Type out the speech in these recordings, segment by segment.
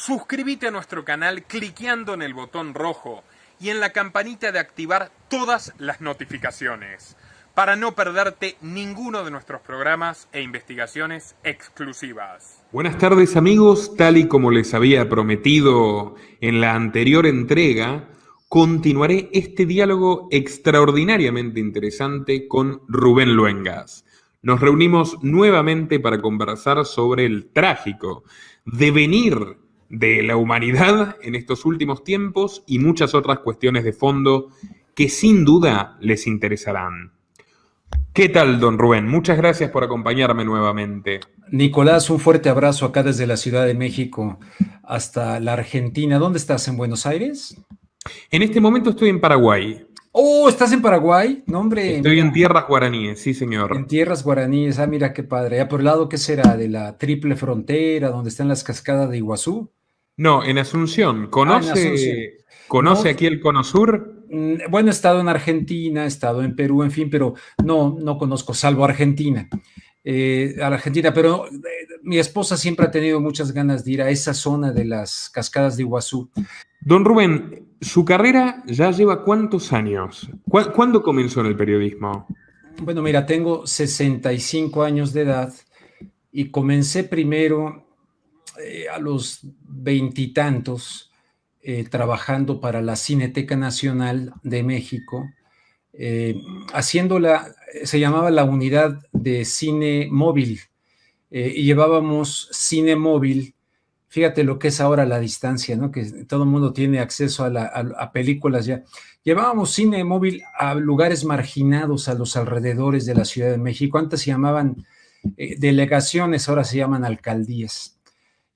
Suscríbete a nuestro canal cliqueando en el botón rojo y en la campanita de activar todas las notificaciones para no perderte ninguno de nuestros programas e investigaciones exclusivas. Buenas tardes amigos, tal y como les había prometido en la anterior entrega, continuaré este diálogo extraordinariamente interesante con Rubén Luengas. Nos reunimos nuevamente para conversar sobre el trágico devenir de la humanidad en estos últimos tiempos y muchas otras cuestiones de fondo que sin duda les interesarán. ¿Qué tal, don Rubén? Muchas gracias por acompañarme nuevamente. Nicolás, un fuerte abrazo acá desde la Ciudad de México hasta la Argentina. ¿Dónde estás? ¿En Buenos Aires? En este momento estoy en Paraguay. ¡Oh! ¿Estás en Paraguay? No, hombre. Estoy mira, en tierras guaraníes, sí, señor. en tierras guaraníes. Ah, mira qué padre. ¿A por el lado qué será? ¿De la triple frontera, donde están las cascadas de Iguazú? No, en Asunción. Ah, en Asunción. No, ¿Conoce aquí el Cono Sur? bueno, he estado en Argentina, he estado en Perú, en fin, pero no conozco, salvo Argentina. A la Argentina, pero mi esposa siempre ha tenido muchas ganas de ir a esa zona de las cascadas de Iguazú. Don Rubén, ¿su carrera ya lleva cuántos años? ¿Cuándo comenzó en el periodismo? Bueno, mira, tengo 65 años de edad y comencé primero a los veintitantos trabajando para la Cineteca Nacional de México, se llamaba la unidad de cine móvil, y llevábamos cine móvil. Fíjate lo que es ahora la distancia, ¿no? Que todo el mundo tiene acceso a películas ya. Llevábamos cine móvil a lugares marginados a los alrededores de la Ciudad de México. Antes se llamaban delegaciones, ahora se llaman alcaldías.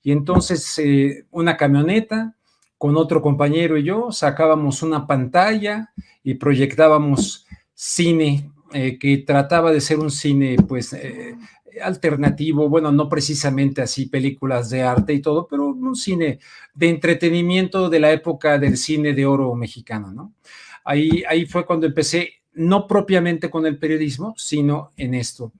Y entonces una camioneta con otro compañero y yo sacábamos una pantalla y proyectábamos cine que trataba de ser un cine pues alternativo, bueno, no precisamente así películas de arte y todo, pero un cine de entretenimiento de la época del cine de oro mexicano, ¿no? Ahí fue cuando empecé, no propiamente con el periodismo, sino en esto.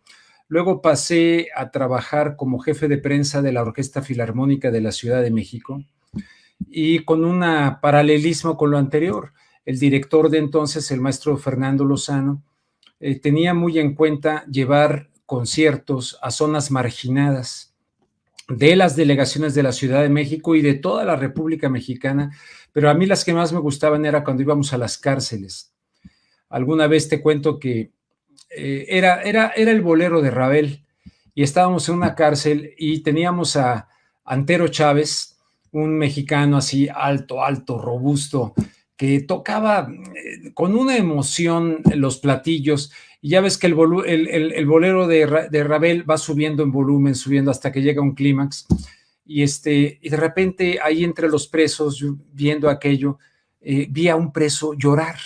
Luego pasé a trabajar como jefe de prensa de la Orquesta Filarmónica de la Ciudad de México y con un paralelismo con lo anterior. El director de entonces, el maestro Fernando Lozano, tenía muy en cuenta llevar conciertos a zonas marginadas de las delegaciones de la Ciudad de México y de toda la República Mexicana, pero a mí las que más me gustaban era cuando íbamos a las cárceles. Alguna vez te cuento que era el bolero de Ravel y estábamos en una cárcel y teníamos a Antero Chávez, un mexicano así alto, robusto, que tocaba con una emoción los platillos, y ya ves que el bolero de Ravel va subiendo en volumen, subiendo hasta que llega a un clímax, y de repente ahí entre los presos, viendo aquello, vi a un preso llorar.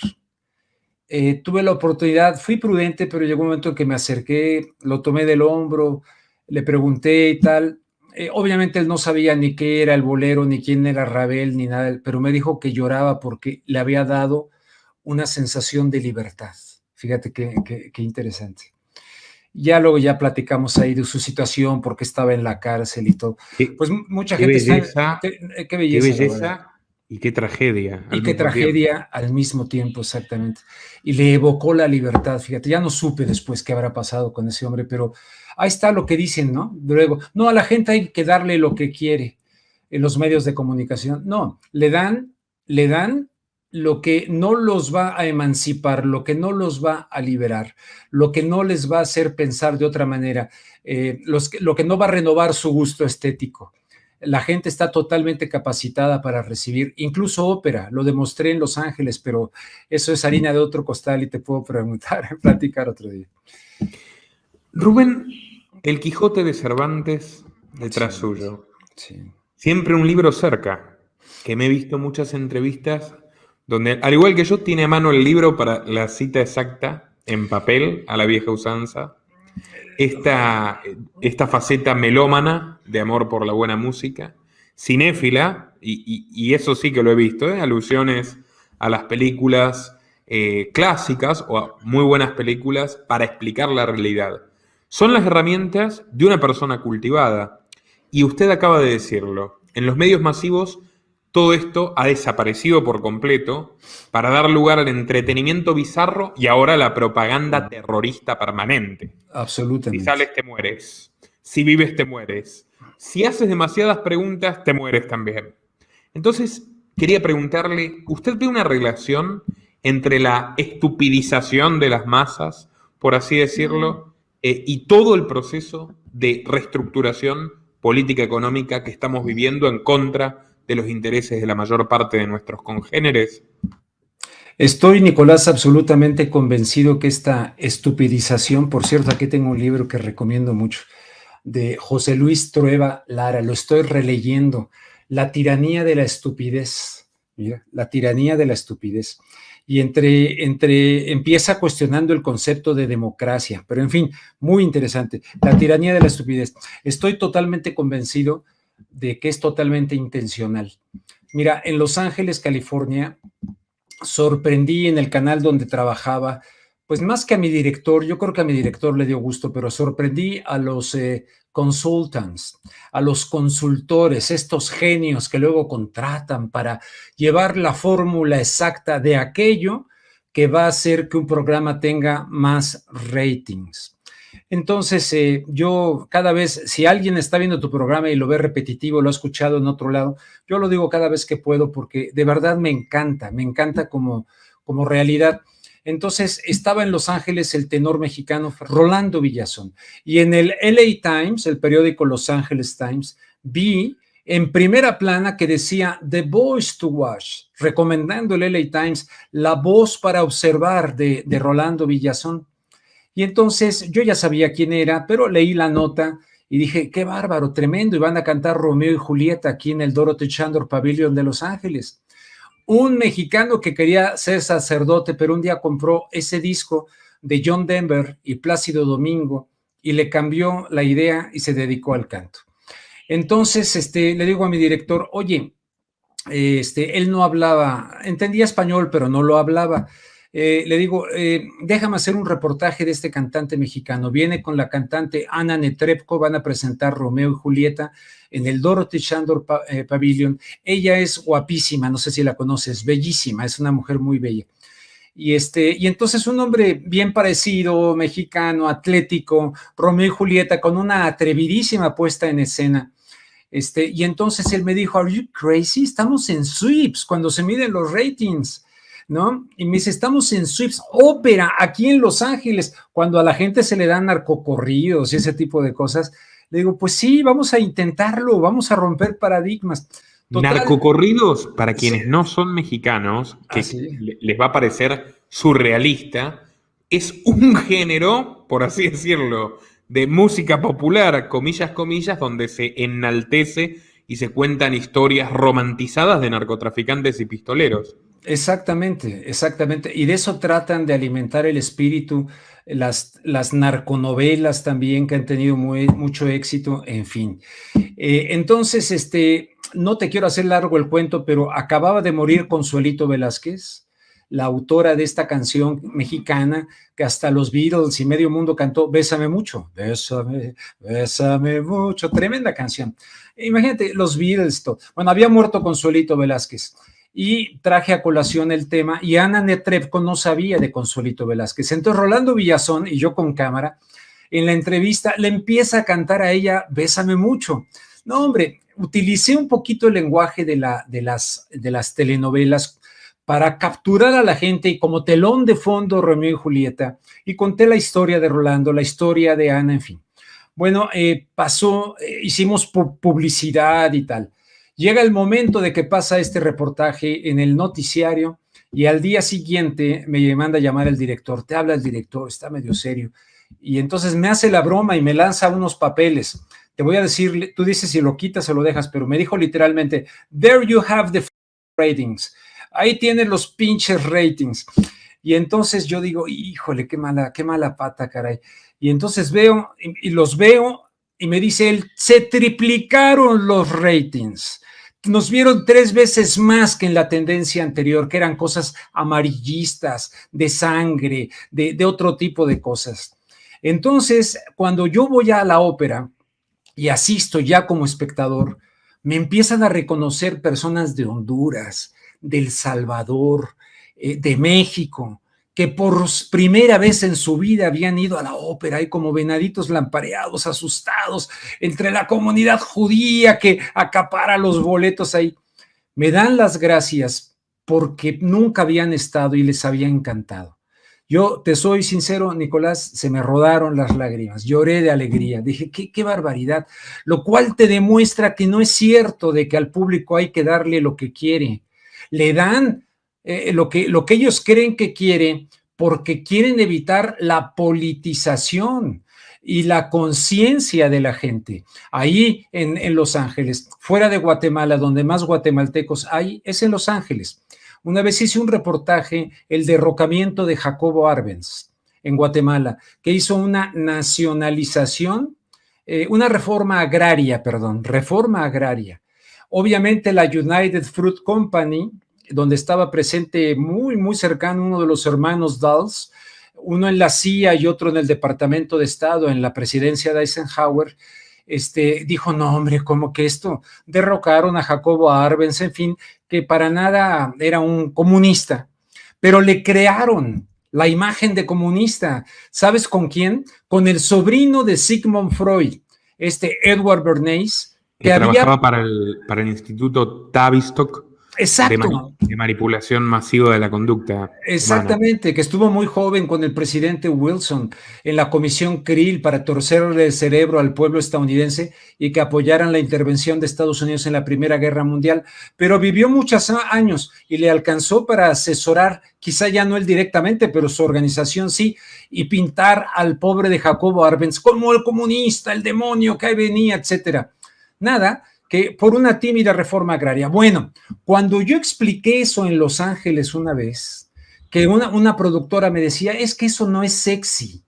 Tuve la oportunidad, fui prudente, pero llegó un momento en que me acerqué, lo tomé del hombro, le pregunté y tal. Obviamente él no sabía ni qué era el bolero, ni quién era Ravel, ni nada, pero me dijo que lloraba porque le había dado una sensación de libertad. Fíjate qué interesante. Ya luego ya platicamos ahí de su situación, porque estaba en la cárcel y todo. Pues mucha gente belleza, qué belleza y qué tragedia. Y qué tragedia al mismo tiempo, exactamente. Y le evocó la libertad, fíjate, ya no supe después qué habrá pasado con ese hombre, pero ahí está lo que dicen, ¿no? Luego, no, a la gente hay que darle lo que quiere en los medios de comunicación. No, le dan lo que no los va a emancipar, lo que no los va a liberar, lo que no les va a hacer pensar de otra manera, lo que no va a renovar su gusto estético. La gente está totalmente capacitada para recibir, incluso ópera, lo demostré en Los Ángeles, pero eso es harina de otro costal y te puedo platicar otro día. Rubén, El Quijote de Cervantes detrás suyo. Sí. Siempre un libro cerca, que me he visto muchas entrevistas donde, al igual que yo, tiene a mano el libro para la cita exacta, en papel, a la vieja usanza. Esta faceta melómana de amor por la buena música, cinéfila, y eso sí que lo he visto, alusiones a las películas clásicas o a muy buenas películas para explicar la realidad. Son las herramientas de una persona cultivada, y usted acaba de decirlo. En los medios masivos, todo esto ha desaparecido por completo para dar lugar al entretenimiento bizarro y ahora a la propaganda terrorista permanente. Si Absolutamente. sales, te mueres. Si vives, te mueres. Si haces demasiadas preguntas, te mueres también. Entonces, quería preguntarle, ¿usted ve una relación entre la estupidización de las masas, por así decirlo, y todo el proceso de reestructuración política económica que estamos viviendo en contra de los intereses de la mayor parte de nuestros congéneres? Estoy, Nicolás, absolutamente convencido que esta estupidización, por cierto, aquí tengo un libro que recomiendo mucho, de José Luis Trueba Lara, lo estoy releyendo, La tiranía de la estupidez, mira, la tiranía de la estupidez. Y empieza cuestionando el concepto de democracia, pero en fin, muy interesante. La tiranía de la estupidez. Estoy totalmente convencido de que es totalmente intencional. Mira, en Los Ángeles, California, sorprendí en el canal donde trabajaba, pues más que a mi director, yo creo que a mi director le dio gusto, pero sorprendí a los consultants, a los consultores, estos genios que luego contratan para llevar la fórmula exacta de aquello que va a hacer que un programa tenga más ratings. Entonces, yo cada vez, si alguien está viendo tu programa y lo ve repetitivo, lo ha escuchado en otro lado, yo lo digo cada vez que puedo porque de verdad me encanta como realidad. Entonces, estaba en Los Ángeles el tenor mexicano Rolando Villazón y en el LA Times, el periódico Los Angeles Times, vi en primera plana que decía The Voice to Watch, recomendando el LA Times, la voz para observar de Rolando Villazón. Y entonces yo ya sabía quién era, pero leí la nota y dije, qué bárbaro, tremendo, y van a cantar Romeo y Julieta aquí en el Dorothy Chandler Pavilion de Los Ángeles. Un mexicano que quería ser sacerdote, pero un día compró ese disco de John Denver y Plácido Domingo y le cambió la idea y se dedicó al canto. Entonces, le digo a mi director, oye, él no hablaba, entendía español, pero no lo hablaba. Le digo, déjame hacer un reportaje de este cantante mexicano. Viene con la cantante Ana Netrebko, van a presentar Romeo y Julieta en el Dorothy Chandler Pavilion. Ella es guapísima, no sé si la conoces, bellísima, es una mujer muy bella. Y entonces un hombre bien parecido, mexicano, atlético, Romeo y Julieta, con una atrevidísima puesta en escena. Y entonces él me dijo, ¿Are you crazy? Estamos en Sweeps, cuando se miden los ratings, ¿no? Y me dice, estamos en Sweeps, ópera, aquí en Los Ángeles, cuando a la gente se le dan narcocorridos y ese tipo de cosas. Le digo, pues sí, vamos a intentarlo, vamos a romper paradigmas. Total, narcocorridos, para quienes sí. No son mexicanos, que sí. Les va a parecer surrealista, es un género, por así decirlo, de música popular, comillas, comillas, donde se enaltece y se cuentan historias romantizadas de narcotraficantes y pistoleros. Exactamente, exactamente. Y de eso tratan de alimentar el espíritu, las narconovelas también que han tenido mucho éxito, en fin. Entonces, no te quiero hacer largo el cuento, pero acababa de morir Consuelito Velázquez, la autora de esta canción mexicana que hasta los Beatles y medio mundo cantó, Bésame mucho, bésame, bésame mucho, tremenda canción. Imagínate, los Beatles, todo. Bueno, había muerto Consuelito Velázquez y traje a colación el tema y Ana Netrebko no sabía de Consuelito Velázquez. Entonces Rolando Villazón y yo con cámara, en la entrevista le empieza a cantar a ella, Bésame mucho. No, hombre, utilicé un poquito el lenguaje de las telenovelas para capturar a la gente y como telón de fondo Romeo y Julieta y conté la historia de Rolando, la historia de Ana, en fin. Bueno, pasó, hicimos publicidad y tal. Llega el momento de que pasa este reportaje en el noticiario y al día siguiente me manda a llamar el director. Te habla el director, está medio serio. Y entonces me hace la broma y me lanza unos papeles. Te voy a decir, tú dices si lo quitas o lo dejas, pero me dijo literalmente, there you have the ratings. Ahí tienes los pinches ratings. Y entonces yo digo, híjole, qué mala pata, caray. Y entonces veo y los veo y me dice él, se triplicaron los ratings. Nos vieron 3 veces más que en la tendencia anterior, que eran cosas amarillistas, de sangre, de otro tipo de cosas. Entonces, cuando yo voy a la ópera y asisto ya como espectador, me empiezan a reconocer personas de Honduras, de El Salvador, de México, que por primera vez en su vida habían ido a la ópera y como venaditos lampareados, asustados, entre la comunidad judía que acapara los boletos ahí. Me dan las gracias porque nunca habían estado y les había encantado. Yo te soy sincero, Nicolás, se me rodaron las lágrimas, lloré de alegría, dije, qué barbaridad, lo cual te demuestra que no es cierto de que al público hay que darle lo que quiere, le dan lo que ellos creen que quiere porque quieren evitar la politización y la conciencia de la gente. Ahí en Los Ángeles, fuera de Guatemala, donde más guatemaltecos hay, es en Los Ángeles. Una vez hice un reportaje, el derrocamiento de Jacobo Arbenz en Guatemala, que hizo una nacionalización, una reforma agraria. Obviamente la United Fruit Company, donde estaba presente muy cercano uno de los hermanos Dulles, uno en la CIA y otro en el Departamento de Estado, en la presidencia de Eisenhower, dijo, no hombre, ¿cómo que esto? Derrocaron a Jacobo Arbenz, en fin, que para nada era un comunista, pero le crearon la imagen de comunista. ¿Sabes con quién? Con el sobrino de Sigmund Freud, Edward Bernays, que trabajaba para el Instituto Tavistock. Exacto. De manipulación masiva de la conducta. Exactamente, humana. Que estuvo muy joven con el presidente Wilson en la comisión Krill para torcerle el cerebro al pueblo estadounidense y que apoyaran la intervención de Estados Unidos en la Primera Guerra Mundial, pero vivió muchos años y le alcanzó para asesorar, quizá ya no él directamente, pero su organización sí, y pintar al pobre de Jacobo Arbenz como el comunista, el demonio que ahí venía, etcétera. Nada, que por una tímida reforma agraria. Bueno, cuando yo expliqué eso en Los Ángeles una vez, que una productora me decía, es que eso no es sexy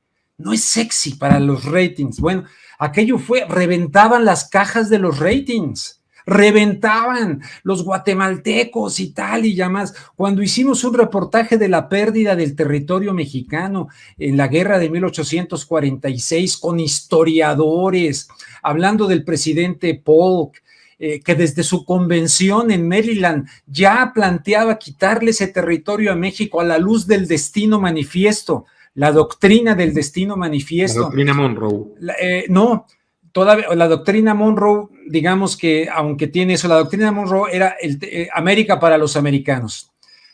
para los ratings. Bueno, aquello reventaban las cajas de los ratings, reventaban los guatemaltecos y tal y ya más. Cuando hicimos un reportaje de la pérdida del territorio mexicano en la guerra de 1846 con historiadores, hablando del presidente Polk, que desde su convención en Maryland ya planteaba quitarle ese territorio a México a la luz del destino manifiesto, la doctrina del destino manifiesto. La doctrina Monroe. No, todavía la doctrina Monroe, digamos que aunque tiene eso, la doctrina Monroe era América para los americanos.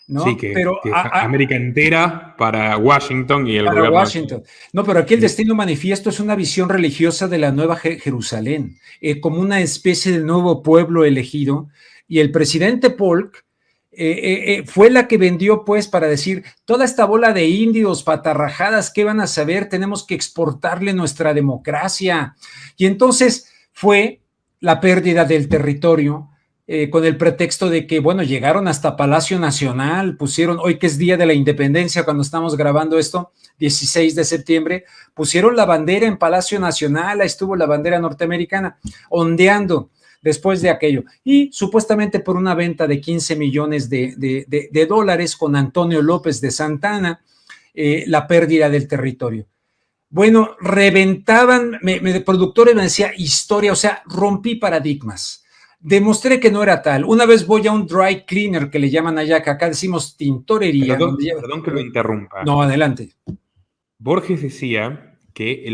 ¿No? Sí, pero América entera para Washington y el para gobierno. Washington. No, pero aquí el destino manifiesto es una visión religiosa de la Nueva Jerusalén, como una especie de nuevo pueblo elegido, y el presidente Polk fue la que vendió, pues, para decir, toda esta bola de indios patarrajadas, ¿qué van a saber? Tenemos que exportarle nuestra democracia. Y entonces fue la pérdida del territorio, con el pretexto de que, bueno, llegaron hasta Palacio Nacional, pusieron, hoy que es Día de la Independencia, cuando estamos grabando esto, 16 de septiembre, pusieron la bandera en Palacio Nacional, ahí estuvo la bandera norteamericana, ondeando después de aquello, y supuestamente por una venta de 15 millones de dólares con Antonio López de Santana, la pérdida del territorio. Bueno, reventaban, productores me decía historia, o sea, rompí paradigmas. Demostré que no era tal. Una vez voy a un dry cleaner que le llaman allá, que acá decimos tintorería. Perdón que lo interrumpa. No, adelante. Borges decía que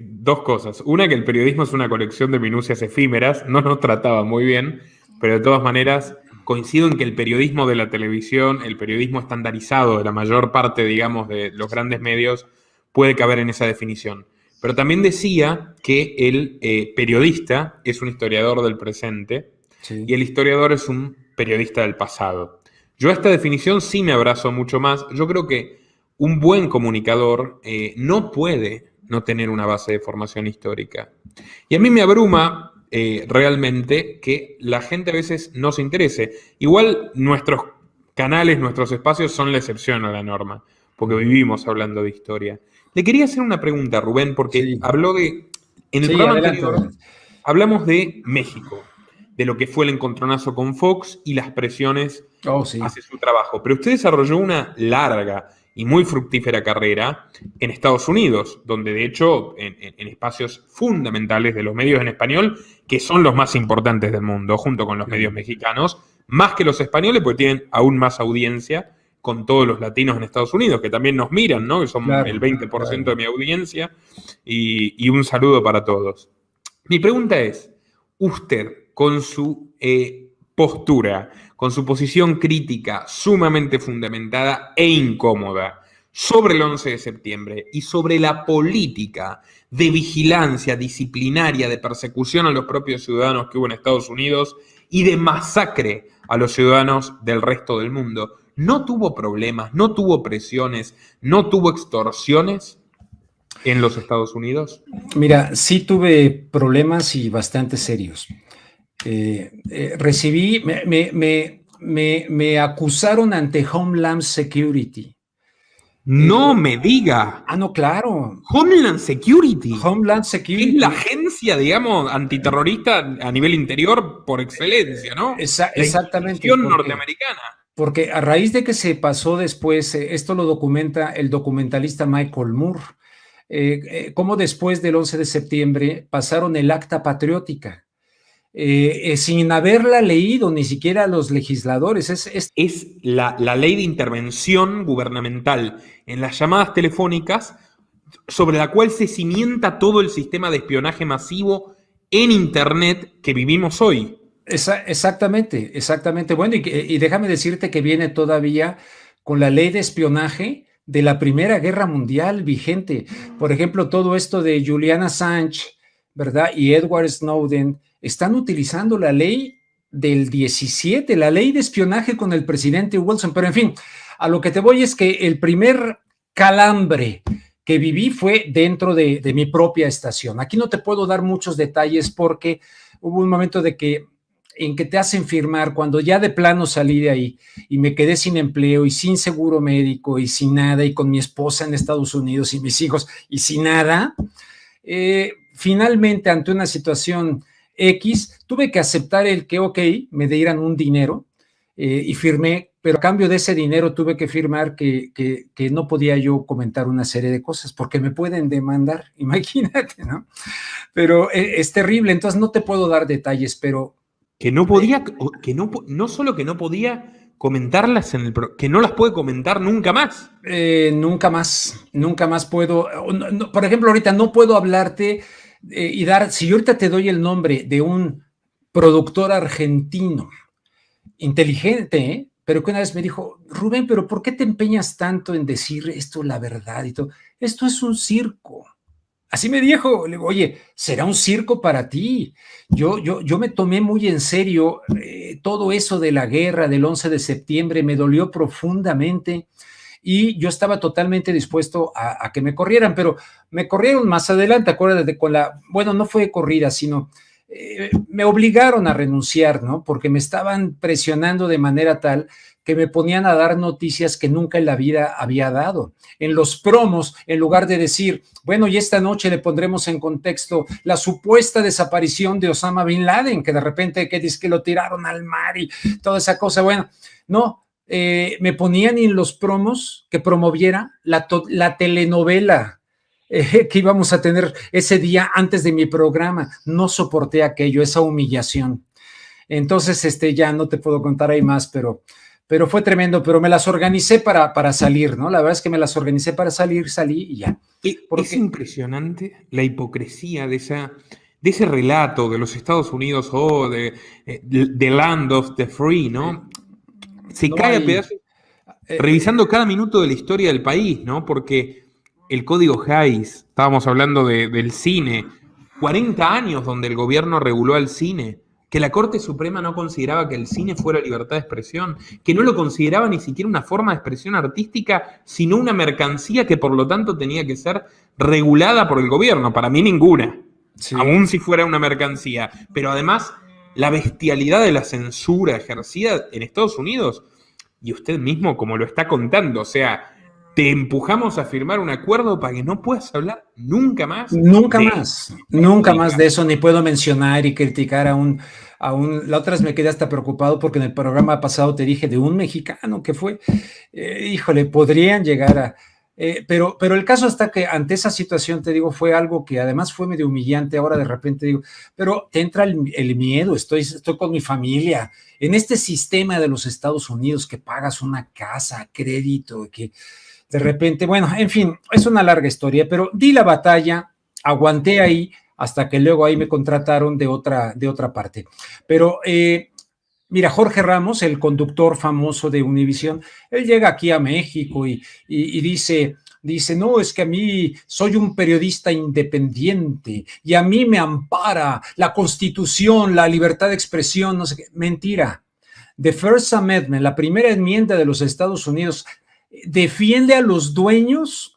dos cosas. Una, que el periodismo es una colección de minucias efímeras. No nos trataba muy bien, pero de todas maneras coincido en que el periodismo de la televisión, el periodismo estandarizado de la mayor parte, digamos, de los grandes medios, puede caber en esa definición. Pero también decía que el periodista es un historiador del presente, sí, y el historiador es un periodista del pasado. Yo a esta definición sí me abrazo mucho más. Yo creo que un buen comunicador no puede no tener una base de formación histórica. Y a mí me abruma realmente que la gente a veces no se interese. Igual nuestros canales, nuestros espacios son la excepción a la norma, porque vivimos hablando de historia. Le quería hacer una pregunta, Rubén, porque sí, habló de... En el programa anterior hablamos de México, de lo que fue el encontronazo con Fox y las presiones hacia su trabajo. Pero usted desarrolló una larga y muy fructífera carrera en Estados Unidos, donde de hecho en espacios fundamentales de los medios en español, que son los más importantes del mundo, junto con los medios mexicanos, más que los españoles, porque tienen aún más audiencia con todos los latinos en Estados Unidos, que también nos miran, ¿no? Que son el 20% de mi audiencia, y un saludo para todos. Mi pregunta es, usted, con su postura, con su posición crítica sumamente fundamentada e incómoda sobre el 11 de septiembre y sobre la política de vigilancia disciplinaria, de persecución a los propios ciudadanos que hubo en Estados Unidos y de masacre a los ciudadanos del resto del mundo, ¿no tuvo problemas, no tuvo presiones, no tuvo extorsiones en los Estados Unidos? Mira, sí tuve problemas y bastante serios. Recibí, me acusaron ante Homeland Security. No me diga. Ah, no, claro. Homeland Security. Homeland Security. Es la agencia, digamos, antiterrorista a nivel interior por excelencia, ¿no? Exactamente. La norteamericana. Porque a raíz de que se pasó después, esto lo documenta el documentalista Michael Moore, cómo después del 11 de septiembre pasaron el Acta Patriótica. Sin haberla leído ni siquiera los legisladores. Es la ley de intervención gubernamental en las llamadas telefónicas sobre la cual se cimienta todo el sistema de espionaje masivo en Internet que vivimos hoy. Exactamente. Bueno, y déjame decirte que viene todavía con la ley de espionaje de la Primera Guerra Mundial vigente. Por ejemplo, todo esto de Julian Assange, ¿verdad? Y Edward Snowden están utilizando la ley del 17, la ley de espionaje con el presidente Wilson. Pero en fin, a lo que te voy es que el primer calambre que viví fue dentro de mi propia estación. Aquí no te puedo dar muchos detalles porque hubo un momento en que te hacen firmar, cuando ya de plano salí de ahí y me quedé sin empleo y sin seguro médico y sin nada, y con mi esposa en Estados Unidos y mis hijos y sin nada, finalmente ante una situación X, tuve que aceptar el que, ok, me dieran un dinero y firmé, pero a cambio de ese dinero tuve que firmar que no podía yo comentar una serie de cosas porque me pueden demandar, imagínate, ¿no? Pero es terrible, entonces no te puedo dar detalles, pero... Que no podía, no solo que no podía comentarlas que no las puede comentar nunca más. Nunca más puedo, por ejemplo, ahorita no puedo hablarte y si yo ahorita te doy el nombre de un productor argentino, inteligente, pero que una vez me dijo, Rubén, pero ¿por qué te empeñas tanto en decir esto, la verdad y todo? Esto es un circo. Así me dijo, le digo, oye, será un circo para ti. Yo me tomé muy en serio todo eso de la guerra del 11 de septiembre, me dolió profundamente y yo estaba totalmente dispuesto a que me corrieran, pero me corrieron más adelante, acuérdate, bueno, no fue corrida, sino me obligaron a renunciar, ¿no? Porque me estaban presionando de manera tal que me ponían a dar noticias que nunca en la vida había dado. En los promos, en lugar de decir, bueno, y esta noche le pondremos en contexto la supuesta desaparición de Osama Bin Laden, que de repente que dice que lo tiraron al mar y toda esa cosa, bueno, no, me ponían en los promos que promoviera la telenovela que íbamos a tener ese día antes de mi programa. No soporté aquello, esa humillación. Entonces, ya no te puedo contar ahí más, pero fue tremendo, pero me las organicé para salir, ¿no? La verdad es que me las organicé para salir, salí y ya. Es impresionante la hipocresía de ese relato de los Estados Unidos de The Land of the Free, ¿no? Se cae a pedazos revisando cada minuto de la historia del país, ¿no? Porque el Código Hays, estábamos hablando del cine, 40 años donde el gobierno reguló al cine, que la Corte Suprema no consideraba que el cine fuera libertad de expresión, que no lo consideraba ni siquiera una forma de expresión artística, sino una mercancía que por lo tanto tenía que ser regulada por el gobierno. Para mí ninguna, sí, aún si fuera una mercancía. Pero además, la bestialidad de la censura ejercida en Estados Unidos, y usted mismo como lo está contando, o sea, te empujamos a firmar un acuerdo para que no puedas hablar nunca más. Nunca más de eso, ni puedo mencionar y criticar a la otra vez me quedé hasta preocupado porque en el programa pasado te dije de un mexicano que fue, híjole, podrían llegar a... pero el caso está que ante esa situación, te digo, fue algo que además fue medio humillante. Ahora de repente digo, pero te entra el miedo, estoy con mi familia, en este sistema de los Estados Unidos que pagas una casa, crédito, que de repente, bueno, en fin, es una larga historia, pero di la batalla, aguanté ahí hasta que luego ahí me contrataron de otra parte. Pero mira, Jorge Ramos, el conductor famoso de Univisión, él llega aquí a México y dice, no, es que a mí soy un periodista independiente y a mí me ampara la Constitución, la libertad de expresión, no sé qué. Mentira. The First Amendment, la primera enmienda de los Estados Unidos, defiende a los dueños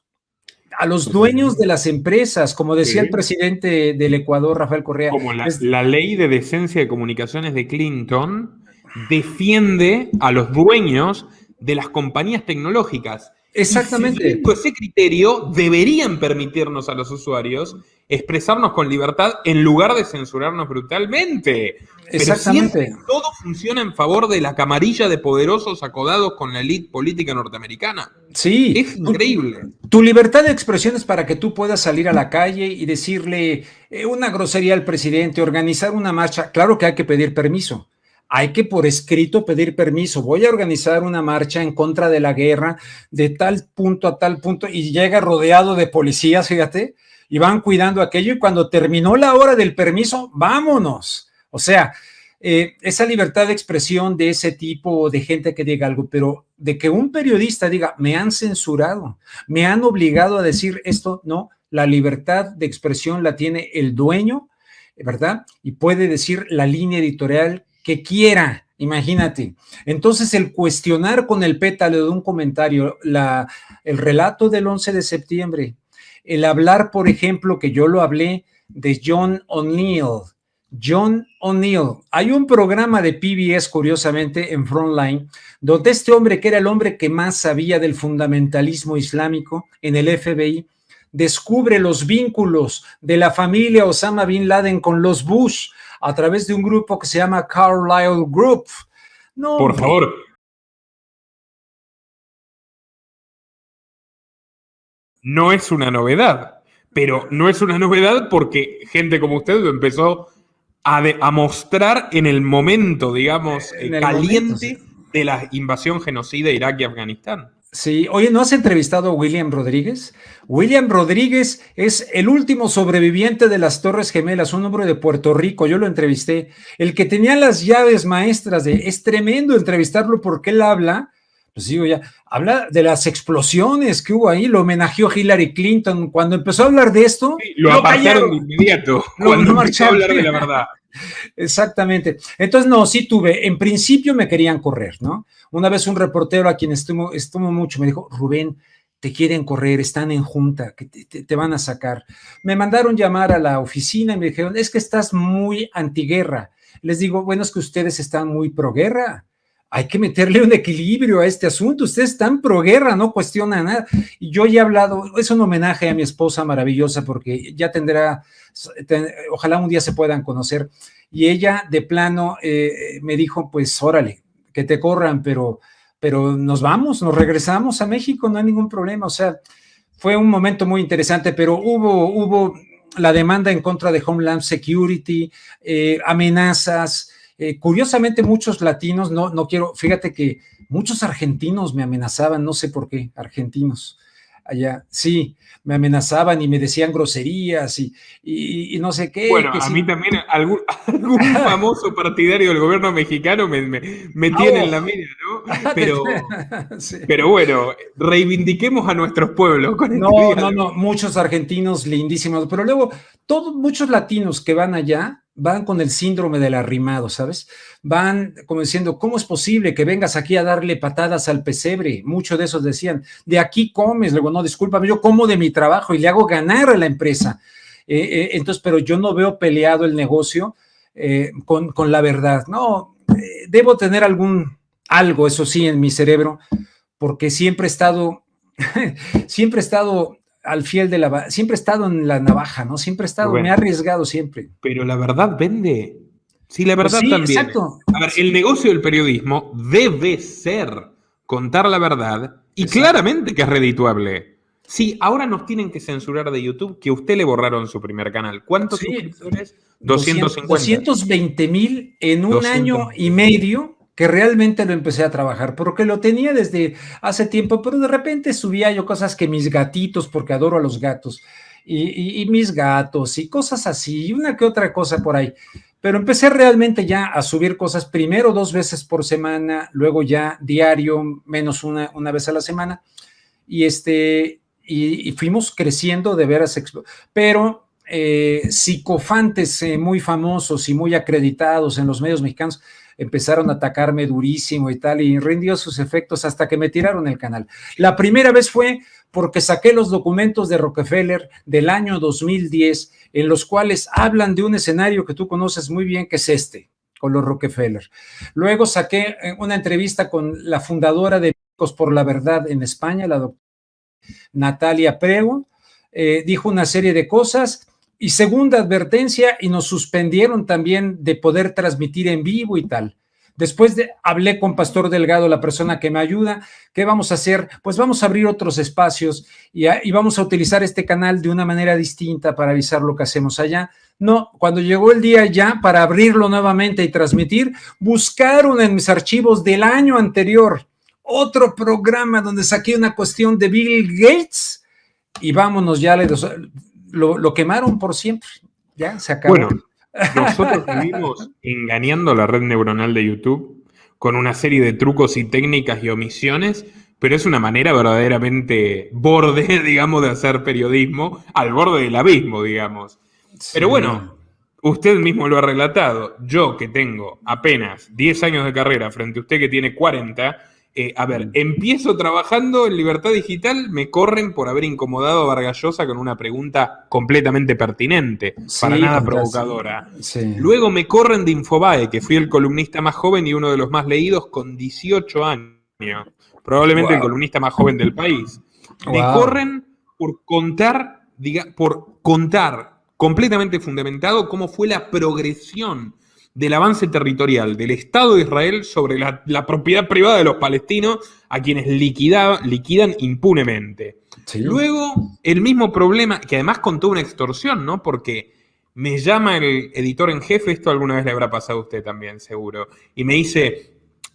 de las empresas, como decía el presidente del Ecuador, Rafael Correa. Como la ley de decencia de comunicaciones de Clinton defiende a los dueños de las compañías tecnológicas. Exactamente. Y siguiendo ese criterio, deberían permitirnos a los usuarios expresarnos con libertad en lugar de censurarnos brutalmente. Exactamente. Pero siempre todo funciona en favor de la camarilla de poderosos acodados con la élite política norteamericana. Sí. Es increíble. Tu libertad de expresión es para que tú puedas salir a la calle y decirle una grosería al presidente, organizar una marcha. Claro que hay que pedir permiso. Hay que por escrito pedir permiso. Voy a organizar una marcha en contra de la guerra de tal punto a tal punto, y llega rodeado de policías, fíjate, y van cuidando aquello, y cuando terminó la hora del permiso, vámonos. O sea, esa libertad de expresión de ese tipo de gente que diga algo, pero de que un periodista diga, me han censurado, me han obligado a decir esto, no, la libertad de expresión la tiene el dueño, ¿verdad? Y puede decir la línea editorial que quiera, imagínate. Entonces, el cuestionar con el pétalo de un comentario el relato del 11 de septiembre, el hablar, por ejemplo, que yo lo hablé de John O'Neill. Hay un programa de PBS, curiosamente, en Frontline, donde este hombre, que era el hombre que más sabía del fundamentalismo islámico en el FBI, descubre los vínculos de la familia Osama Bin Laden con los Bush a través de un grupo que se llama Carlyle Group. No, por favor. No es una novedad, pero no es una novedad porque gente como usted lo empezó a mostrar en el momento, digamos, caliente de la invasión genocida de Irak y Afganistán. Sí, oye, ¿no has entrevistado a William Rodríguez? William Rodríguez es el último sobreviviente de las Torres Gemelas, un hombre de Puerto Rico, yo lo entrevisté, el que tenía las llaves maestras es tremendo entrevistarlo porque él habla, pues digo ya, habla de las explosiones que hubo ahí, lo homenajeó Hillary Clinton, cuando empezó a hablar de esto. Sí, lo apartaron de inmediato, cuando empezó a hablar de la verdad. Exactamente. Entonces, no, sí tuve, en principio me querían correr, ¿no? Una vez un reportero a quien estimo mucho me dijo, Rubén, te quieren correr, están en junta, que te van a sacar. Me mandaron llamar a la oficina y me dijeron, es que estás muy antiguerra. Les digo, bueno, es que ustedes están muy proguerra. Hay que meterle un equilibrio a este asunto. Ustedes están proguerra, no cuestionan nada. Y yo ya he hablado, es un homenaje a mi esposa maravillosa porque ya ojalá un día se puedan conocer. Y ella de plano me dijo, pues órale, que te corran, pero nos regresamos a México, no hay ningún problema. O sea, fue un momento muy interesante, pero hubo la demanda en contra de Homeland Security, amenazas. Curiosamente, muchos latinos, no quiero, fíjate que muchos argentinos me amenazaban, no sé por qué, argentinos allá, sí, me amenazaban y me decían groserías y no sé qué. Bueno, a mí también algún famoso partidario del gobierno mexicano me tiene en la mira, ¿no? Pero bueno, reivindiquemos a nuestros pueblos. Con no, muchos argentinos lindísimos, pero luego muchos latinos que van allá van con el síndrome del arrimado, ¿sabes? Van como diciendo, ¿cómo es posible que vengas aquí a darle patadas al pesebre? Muchos de esos decían, de aquí comes. Luego, no, discúlpame, yo como de mi trabajo y le hago ganar a la empresa. Entonces, pero yo no veo peleado el negocio con la verdad. No, debo tener algo, eso sí, en mi cerebro, porque siempre he estado al fiel siempre he estado en la navaja, ¿no? Siempre he estado, me he arriesgado siempre. Pero la verdad vende. Sí, la Pues verdad sí, también. exacto. A ver, el negocio del periodismo debe ser contar la verdad y Exacto. claramente que es redituable. Sí, ahora nos tienen que censurar de YouTube que a usted le borraron su primer canal. ¿Cuántos Sí, suscriptores? 250. 220,000 en un 200. año y medio que realmente lo empecé a trabajar, porque lo tenía desde hace tiempo, pero de repente subía yo cosas que mis gatitos, porque adoro a los gatos, y mis gatos y cosas así, y una que otra cosa por ahí. Pero empecé realmente ya a subir cosas, primero 2 veces por semana, luego ya diario, menos una vez a la semana, y fuimos creciendo de veras, pero psicofantes muy famosos y muy acreditados en los medios mexicanos empezaron a atacarme durísimo y tal, y rindió sus efectos hasta que me tiraron el canal. La primera vez fue porque saqué los documentos de Rockefeller del año 2010, en los cuales hablan de un escenario que tú conoces muy bien, que es con los Rockefeller. Luego saqué una entrevista con la fundadora de Médicos por la Verdad en España, la doctora Natalia Prego, dijo una serie de cosas. Y segunda advertencia, y nos suspendieron también de poder transmitir en vivo y tal. Después hablé con Pastor Delgado, la persona que me ayuda. ¿Qué vamos a hacer? Pues vamos a abrir otros espacios y vamos a utilizar este canal de una manera distinta para avisar lo que hacemos allá. No, cuando llegó el día ya para abrirlo nuevamente y transmitir, buscaron en mis archivos del año anterior otro programa donde saqué una cuestión de Bill Gates y vámonos, ya lo quemaron por siempre. Ya se acabó. Bueno, nosotros vivimos engañando la red neuronal de YouTube con una serie de trucos y técnicas y omisiones, pero es una manera verdaderamente borde, digamos, de hacer periodismo, al borde del abismo, digamos. Sí. Pero bueno, usted mismo lo ha relatado. Yo, que tengo apenas 10 años de carrera frente a usted que tiene 40, a ver, empiezo trabajando en Libertad Digital, me corren por haber incomodado a Vargas Llosa con una pregunta completamente pertinente, Sí, para nada fantástico. provocadora. Sí. Luego me corren de Infobae, que fui el columnista más joven y uno de los más leídos con 18 años. Probablemente el columnista más joven del país. Me corren por contar completamente fundamentado cómo fue la progresión del avance territorial del Estado de Israel sobre la propiedad privada de los palestinos, a quienes liquidan impunemente. Sí. Luego, el mismo problema, que además contó una extorsión, ¿no? Porque me llama el editor en jefe, esto alguna vez le habrá pasado a usted también, seguro, y me dice: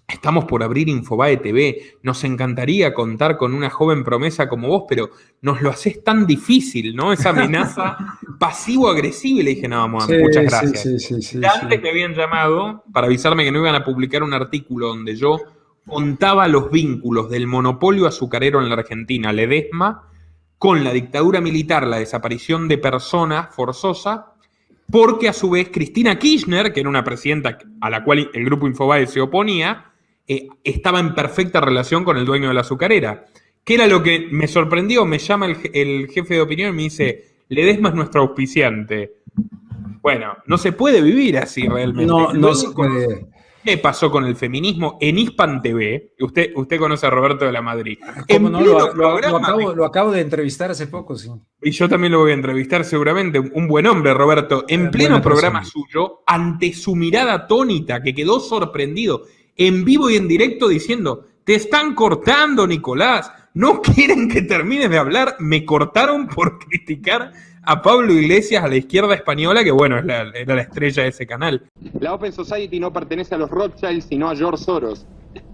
estamos por abrir Infobae TV, nos encantaría contar con una joven promesa como vos, pero nos lo haces tan difícil, ¿no? Esa amenaza pasivo-agresiva. Y le dije: no, Mohamed, muchas gracias. Sí, antes me habían llamado para avisarme que no iban a publicar un artículo donde yo contaba los vínculos del monopolio azucarero en la Argentina, Ledesma, con la dictadura militar, la desaparición de personas forzosa, porque a su vez Cristina Kirchner, que era una presidenta a la cual el grupo Infobae se oponía, estaba en perfecta relación con el dueño de la azucarera. ¿Qué era lo que me sorprendió? Me llama el jefe de opinión y me dice: Ledesma es nuestro auspiciante. Bueno, no se puede vivir así realmente. No se puede. ¿Qué pasó con el feminismo en Hispan TV? Usted conoce a Roberto de la Madrid. ¿Cómo no? Lo acabo de entrevistar hace poco, sí. Y yo también lo voy a entrevistar seguramente. Un buen hombre, Roberto. En pleno programa suyo, ante su mirada atónita, que quedó sorprendido, en vivo y en directo, diciendo: te están cortando, Nicolás. No quieren que termines de hablar. Me cortaron por criticar a Pablo Iglesias, a la izquierda española, que bueno, era la estrella de ese canal. La Open Society no pertenece a los Rothschild, sino a George Soros,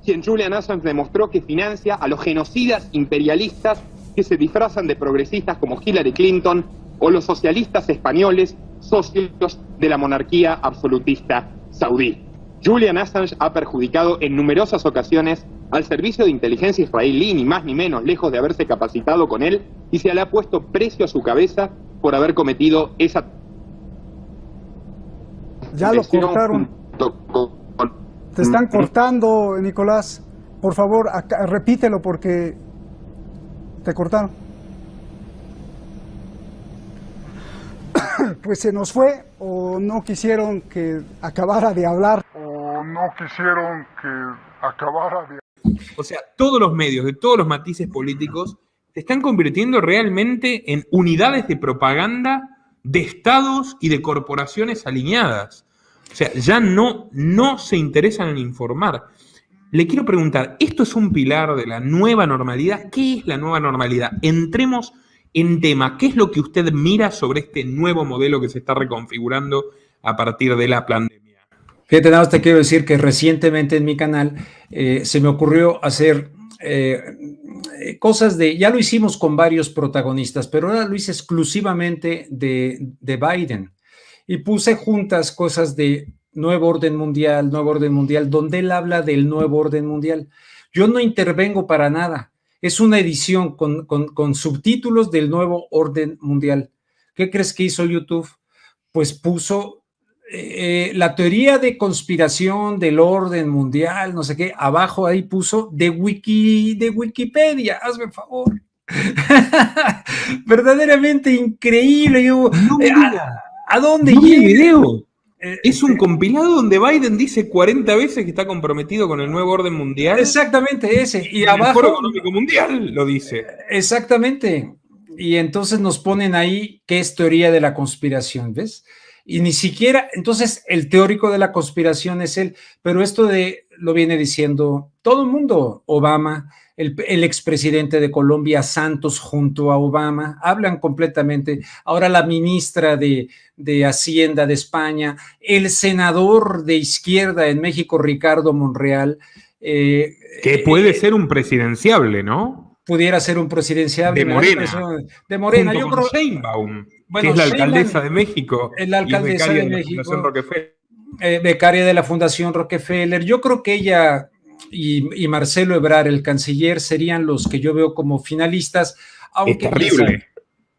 quien Julian Assange demostró que financia a los genocidas imperialistas que se disfrazan de progresistas como Hillary Clinton o los socialistas españoles, socios de la monarquía absolutista saudí. Julian Assange ha perjudicado en numerosas ocasiones al servicio de inteligencia israelí, ni más ni menos, lejos de haberse capacitado con él, y se le ha puesto precio a su cabeza por haber cometido esa... Ya lo cortaron. Te están cortando, Nicolás. Por favor, repítelo porque te cortaron. Pues se nos fue, o no quisieron que acabara de hablar. O sea, todos los medios de todos los matices políticos se están convirtiendo realmente en unidades de propaganda de estados y de corporaciones alineadas. O sea, ya no se interesan en informar. Le quiero preguntar, ¿esto es un pilar de la nueva normalidad? ¿Qué es la nueva normalidad? Entremos en tema. ¿Qué es lo que usted mira sobre este nuevo modelo que se está reconfigurando a partir de la pandemia? Fíjate, nada más te quiero decir que recientemente en mi canal se me ocurrió hacer cosas ya lo hicimos con varios protagonistas, pero ahora lo hice exclusivamente de Biden. Y puse juntas cosas de nuevo orden mundial, donde él habla del nuevo orden mundial. Yo no intervengo para nada. Es una edición con subtítulos del nuevo orden mundial. ¿Qué crees que hizo YouTube? Pues puso la teoría de conspiración del orden mundial, no sé qué, abajo ahí puso de Wikipedia, hazme el favor. Verdaderamente increíble. Yo, no me diga. ¿A dónde no llega? El video. Es un compilado donde Biden dice 40 veces que está comprometido con el nuevo orden mundial. Exactamente ese. Y abajo, el Foro Económico Mundial lo dice. Exactamente. Y entonces nos ponen ahí qué es teoría de la conspiración, ¿ves? Y ni siquiera, entonces el teórico de la conspiración es él, pero esto lo viene diciendo todo el mundo, Obama, el expresidente de Colombia, Santos, junto a Obama, hablan completamente. Ahora la ministra de Hacienda de España, el senador de izquierda en México, Ricardo Monreal. Que puede ser un presidenciable, ¿no? Pudiera ser un presidenciable. De Morena. De Morena. Junto yo con creo, Sheinbaum, que es la alcaldesa de México. Es la alcaldesa de México. Becaria de la Fundación Rockefeller. Yo creo que ella y Marcelo Ebrard, el canciller, serían los que yo veo como finalistas. Aunque es terrible,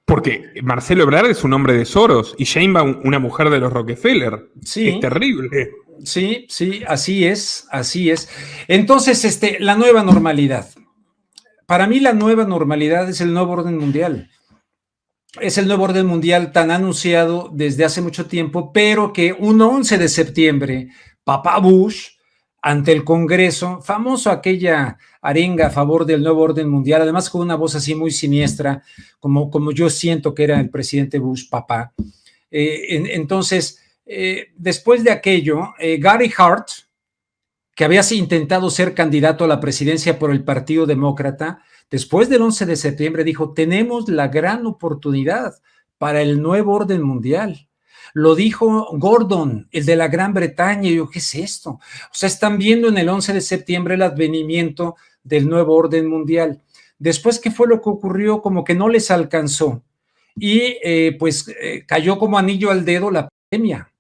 porque Marcelo Ebrard es un hombre de Soros y Sheinbaum una mujer de los Rockefeller. Sí. Es terrible. Sí, así es. Entonces, la nueva normalidad. Para mí la nueva normalidad es el nuevo orden mundial. Es el nuevo orden mundial tan anunciado desde hace mucho tiempo, pero que un 11 de septiembre, Papá Bush, ante el Congreso, famoso aquella arenga a favor del nuevo orden mundial, además con una voz así muy siniestra, como yo siento que era el presidente Bush, papá. Entonces, después de aquello, Gary Hart, que había intentado ser candidato a la presidencia por el Partido Demócrata, después del 11 de septiembre dijo, tenemos la gran oportunidad para el nuevo orden mundial. Lo dijo Gordon, el de la Gran Bretaña, y yo, ¿qué es esto? O sea, están viendo en el 11 de septiembre el advenimiento del nuevo orden mundial. Después, ¿qué fue lo que ocurrió? Como que no les alcanzó. Y cayó como anillo al dedo la pandemia.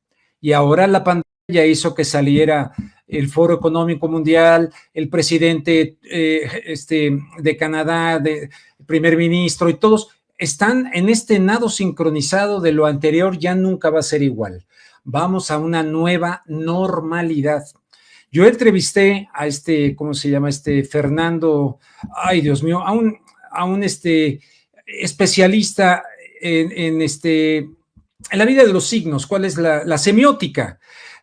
Y ahora la pandemia hizo que saliera el Foro Económico Mundial, el presidente de Canadá, el primer ministro, y todos están en este nado sincronizado de lo anterior, ya nunca va a ser igual. Vamos a una nueva normalidad. Yo entrevisté a ¿cómo se llama? Fernando, ay Dios mío, a un especialista en la vida de los signos, cuál es la semiótica.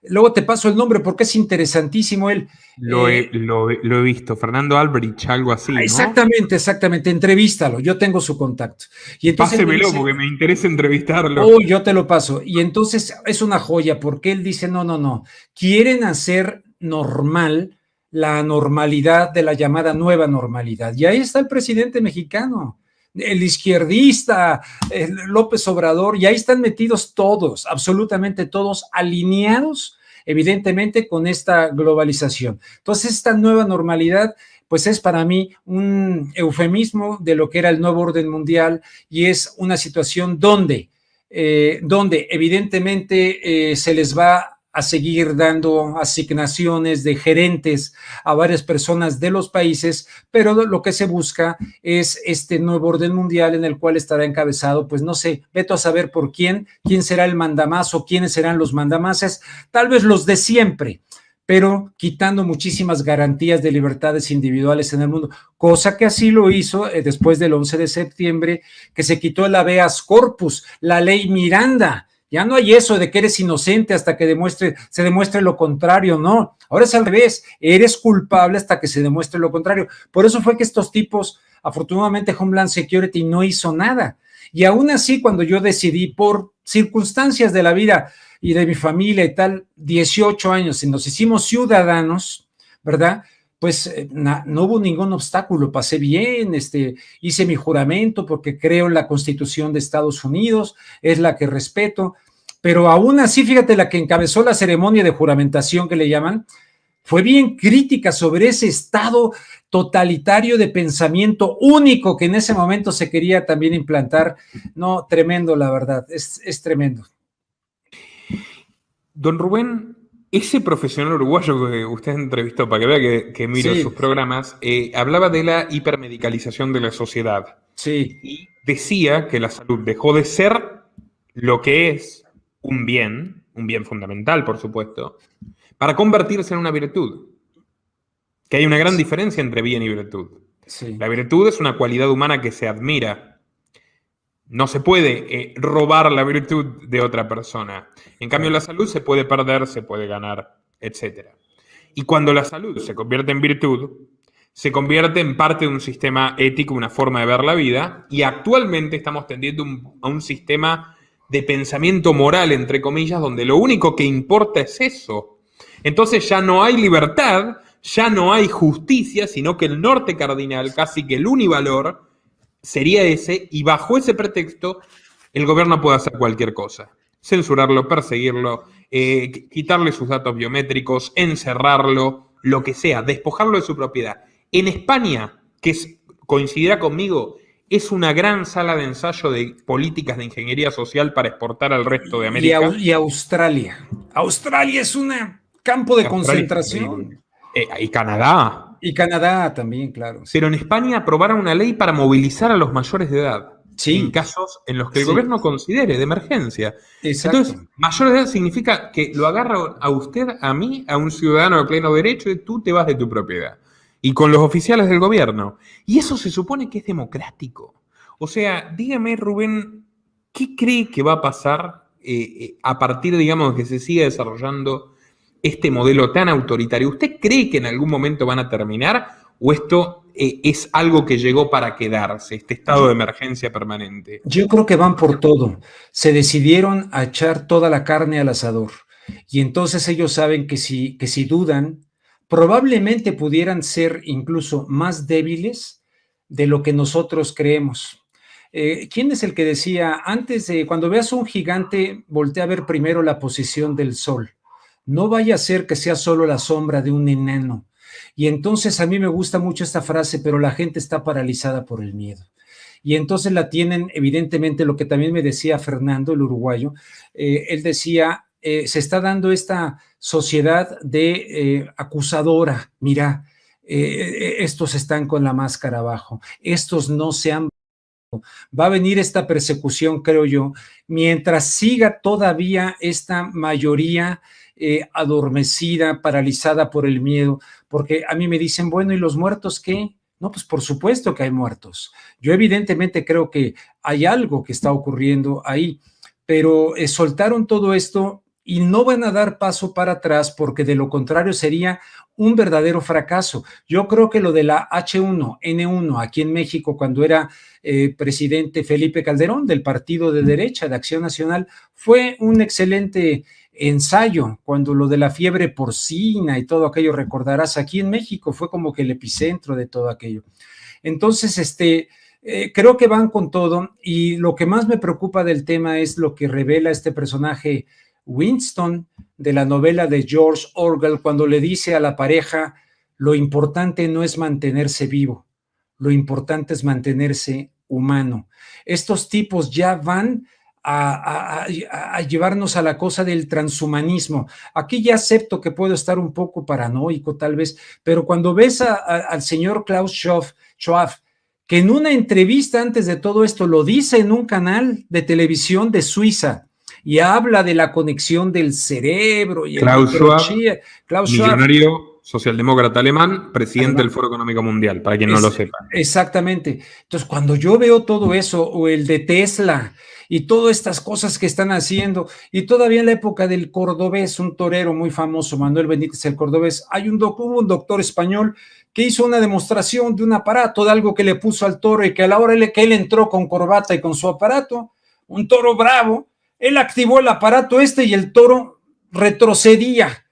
Luego te paso el nombre porque es interesantísimo él. Lo he visto, Fernando Albrich, algo así, ¿no? Exactamente, entrevístalo, yo tengo su contacto. Y entonces pásemelo porque me interesa entrevistarlo. Oh, yo te lo paso. Y entonces es una joya porque él dice, no, quieren hacer normal la normalidad de la llamada nueva normalidad. Y ahí está el presidente mexicano, el izquierdista, el López Obrador, y ahí están metidos todos, absolutamente todos, alineados evidentemente con esta globalización. Entonces esta nueva normalidad pues es para mí un eufemismo de lo que era el nuevo orden mundial y es una situación donde evidentemente se les va a seguir dando asignaciones de gerentes a varias personas de los países, pero lo que se busca es este nuevo orden mundial en el cual estará encabezado, pues no sé, veto a saber por quién será el mandamás o quiénes serán los mandamases, tal vez los de siempre, pero quitando muchísimas garantías de libertades individuales en el mundo, cosa que así lo hizo después del 11 de septiembre, que se quitó el habeas corpus, la ley Miranda. Ya no hay eso de que eres inocente hasta que se demuestre lo contrario, no. Ahora es al revés, eres culpable hasta que se demuestre lo contrario. Por eso fue que estos tipos, afortunadamente Homeland Security no hizo nada. Y aún así, cuando yo decidí por circunstancias de la vida, y de mi familia y tal, 18 años, y nos hicimos ciudadanos, ¿verdad? Pues no hubo ningún obstáculo, pasé bien, hice mi juramento porque creo en la Constitución de Estados Unidos, es la que respeto, pero aún así, fíjate, la que encabezó la ceremonia de juramentación que le llaman, fue bien crítica sobre ese estado totalitario de pensamiento único que en ese momento se quería también implantar. No, tremendo, la verdad, es tremendo. Don Rubén, ese profesional uruguayo que usted entrevistó, para que vea que miro Sí. sus programas, hablaba de la hipermedicalización de la sociedad. Sí, Y decía que la salud dejó de ser lo que es un bien fundamental, por supuesto, para convertirse en una virtud. Que hay una gran diferencia entre bien y virtud. sí. La virtud es una cualidad humana que se admira. No se puede robar la virtud de otra persona. En cambio, la salud se puede perder, se puede ganar, etc. Y cuando la salud se convierte en virtud, se convierte en parte de un sistema ético, una forma de ver la vida, y actualmente estamos tendiendo a un sistema de pensamiento moral, entre comillas, donde lo único que importa es eso. Entonces ya no hay libertad, ya no hay justicia, sino que el norte cardinal, casi que el univalor, sería ese, y bajo ese pretexto el gobierno puede hacer cualquier cosa. Censurarlo, perseguirlo, quitarle sus datos biométricos, encerrarlo, lo que sea, despojarlo de su propiedad. En España, coincidirá conmigo, es una gran sala de ensayo de políticas de ingeniería social para exportar al resto de América. Y Australia. Australia es un campo de Australia concentración. Y Canadá. Y Canadá también, claro. Sí. Pero en España aprobaron una ley para movilizar a los mayores de edad. Sí. En casos en los que el Sí. gobierno considere de emergencia. Exacto. Entonces, mayor de edad significa que lo agarra a usted, a mí, a un ciudadano de pleno derecho, y tú te vas de tu propiedad. Y con los oficiales del gobierno. Y eso se supone que es democrático. O sea, dígame, Rubén, ¿qué cree que va a pasar a partir, digamos, de que se siga desarrollando este modelo tan autoritario? ¿Usted cree que en algún momento van a terminar? ¿O esto es algo que llegó para quedarse, este estado de emergencia permanente? Yo creo que van por todo. Se decidieron a echar toda la carne al asador. Y entonces ellos saben que si dudan, probablemente pudieran ser incluso más débiles de lo que nosotros creemos. ¿Quién es el que decía, cuando veas un gigante, voltea a ver primero la posición del sol? No vaya a ser que sea solo la sombra de un enano. Y entonces a mí me gusta mucho esta frase, pero la gente está paralizada por el miedo. Y entonces la tienen, evidentemente, lo que también me decía Fernando, el uruguayo, él decía, se está dando esta sociedad de acusadora, mira, estos están con la máscara abajo, estos no se han... Va a venir esta persecución, creo yo, mientras siga todavía esta mayoría adormecida, paralizada por el miedo, porque a mí me dicen, bueno, ¿y los muertos qué? No, pues por supuesto que hay muertos. Yo evidentemente creo que hay algo que está ocurriendo ahí, pero soltaron todo esto y no van a dar paso para atrás porque de lo contrario sería un verdadero fracaso. Yo creo que lo de la H1N1 aquí en México cuando era presidente Felipe Calderón del partido de derecha de Acción Nacional fue un excelente ensayo, cuando lo de la fiebre porcina y todo aquello, recordarás, aquí en México fue como que el epicentro de todo aquello. Entonces, creo que van con todo y lo que más me preocupa del tema es lo que revela este personaje Winston de la novela de George Orwell cuando le dice a la pareja, lo importante no es mantenerse vivo, lo importante es mantenerse humano. Estos tipos ya van a llevarnos a la cosa del transhumanismo. Aquí ya acepto que puedo estar un poco paranoico tal vez, pero cuando ves al señor Klaus Schwab, que en una entrevista antes de todo esto lo dice en un canal de televisión de Suiza y habla de la conexión del cerebro y Klaus Schwab, millonario socialdemócrata alemán, presidente del Foro Económico Mundial, para quien no lo sepa. Exactamente. Entonces, cuando yo veo todo eso, o el de Tesla, y todas estas cosas que están haciendo, y todavía en la época del cordobés, un torero muy famoso, Manuel Benítez el Cordobés, hubo un doctor español que hizo una demostración de un aparato, de algo que le puso al toro, y que a la hora que él entró con corbata y con su aparato, un toro bravo, él activó el aparato y el toro retrocedía.